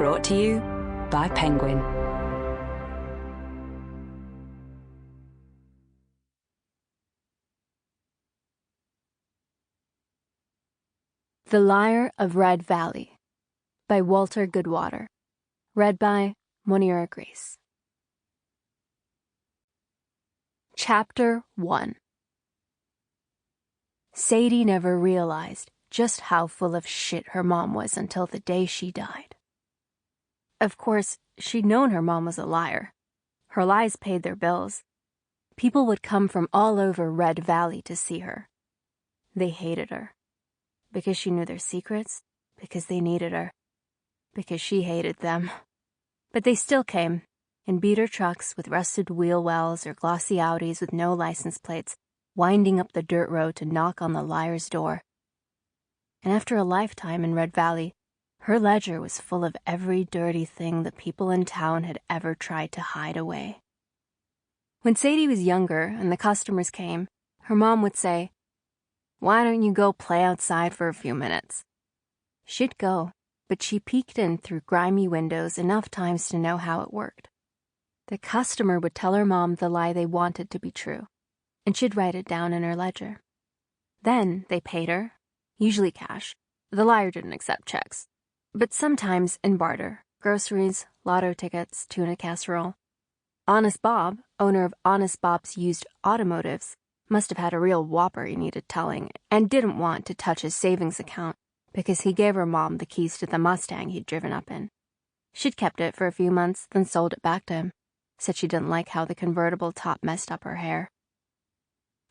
Brought to you by Penguin. The Liar of Red Valley by Walter Goodwater. Read by Munirih. Chapter 1. Sadie never realized just how full of shit her mom was until the day she died. Of course, she'd known her mom was a liar. Her lies paid their bills. People would come from all over Red Valley to see her. They hated her. Because she knew their secrets, because they needed her, because she hated them. But they still came, in beater trucks with rusted wheel wells or glossy Audis with no license plates, winding up the dirt road to knock on the liar's door. And after a lifetime in Red Valley, her ledger was full of every dirty thing the people in town had ever tried to hide away. When Sadie was younger and the customers came, her mom would say, "Why don't you go play outside for a few minutes?" She'd go, but she peeked in through grimy windows enough times to know how it worked. The customer would tell her mom the lie they wanted to be true, and she'd write it down in her ledger. Then they paid her, usually cash. The liar didn't accept checks, but sometimes in barter, groceries, lotto tickets, tuna casserole. Honest Bob, owner of Honest Bob's Used Automotives, must have had a real whopper he needed telling and didn't want to touch his savings account because he gave her mom the keys to the Mustang he'd driven up in. She'd kept it for a few months, then sold it back to him. Said she didn't like how the convertible top messed up her hair.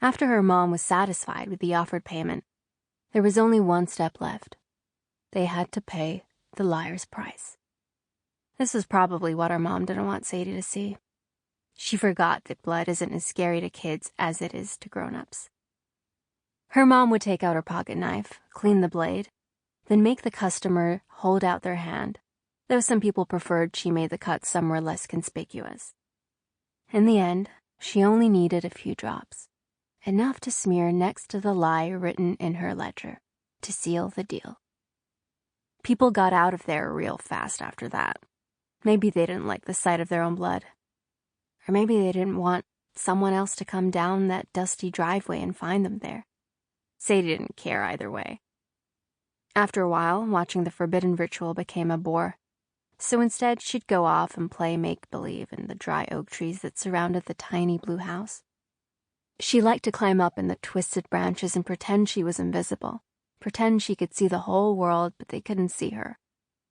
After her mom was satisfied with the offered payment, there was only one step left. They had to pay the liar's price. This was probably what her mom didn't want Sadie to see. She forgot that blood isn't as scary to kids as it is to grown-ups. Her mom would take out her pocket knife, clean the blade, then make the customer hold out their hand, though some people preferred she made the cut somewhere less conspicuous. In the end, she only needed a few drops, enough to smear next to the lie written in her ledger, to seal the deal. People got out of there real fast after that. Maybe they didn't like the sight of their own blood. Or maybe they didn't want someone else to come down that dusty driveway and find them there. Sadie didn't care either way. After a while, watching the forbidden ritual became a bore, so instead she'd go off and play make-believe in the dry oak trees that surrounded the tiny blue house. She liked to climb up in the twisted branches and pretend she was invisible, pretend she could see the whole world, but they couldn't see her.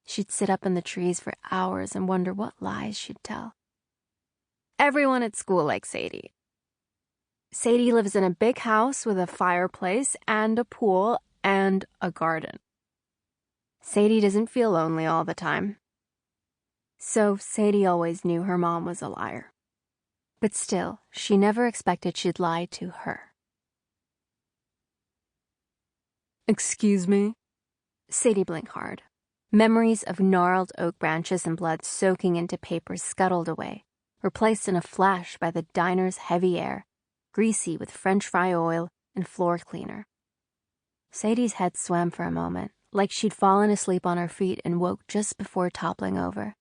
She'd sit up in the trees for hours and wonder what lies she'd tell. Everyone at school likes Sadie. Sadie lives in a big house with a fireplace and a pool and a garden. Sadie doesn't feel lonely all the time. So Sadie always knew her mom was a liar. But still, she never expected she'd lie to her. "Excuse me?" Sadie blinked hard. Memories of gnarled oak branches and blood soaking into paper scuttled away, replaced in a flash by the diner's heavy air, greasy with French fry oil and floor cleaner. Sadie's head swam for a moment, like she'd fallen asleep on her feet and woke just before toppling over.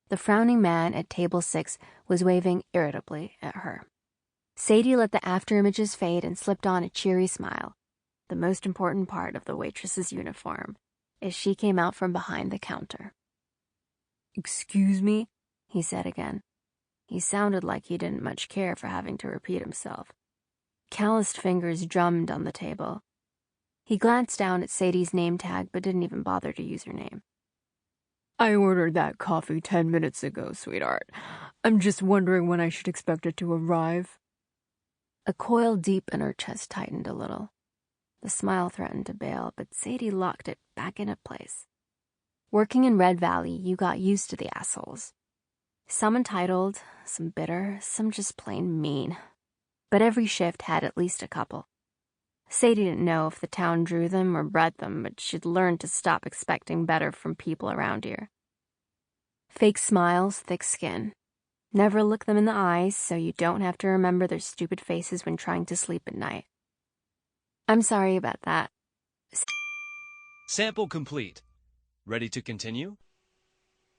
The frowning man at table 6 was waving irritably at her. Sadie let the afterimages fade and slipped on a cheery smile, the most important part of the waitress's uniform, as she came out from behind the counter. "Excuse me?" he said again. He sounded like he didn't much care for having to repeat himself. Calloused fingers drummed on the table. He glanced down at Sadie's name tag but didn't even bother to use her name. "I ordered that coffee 10 minutes ago, sweetheart. I'm just wondering when I should expect it to arrive." A coil deep in her chest tightened a little. The smile threatened to bail, but Sadie locked it back in place. Working in Red Valley, you got used to the assholes. Some entitled, some bitter, some just plain mean. But every shift had at least a couple. Sadie didn't know if the town drew them or bred them, but she'd learned to stop expecting better from people around here. Fake smiles, thick skin. Never look them in the eyes so you don't have to remember their stupid faces when trying to sleep at night. "I'm sorry about that." Sample complete. Ready to continue?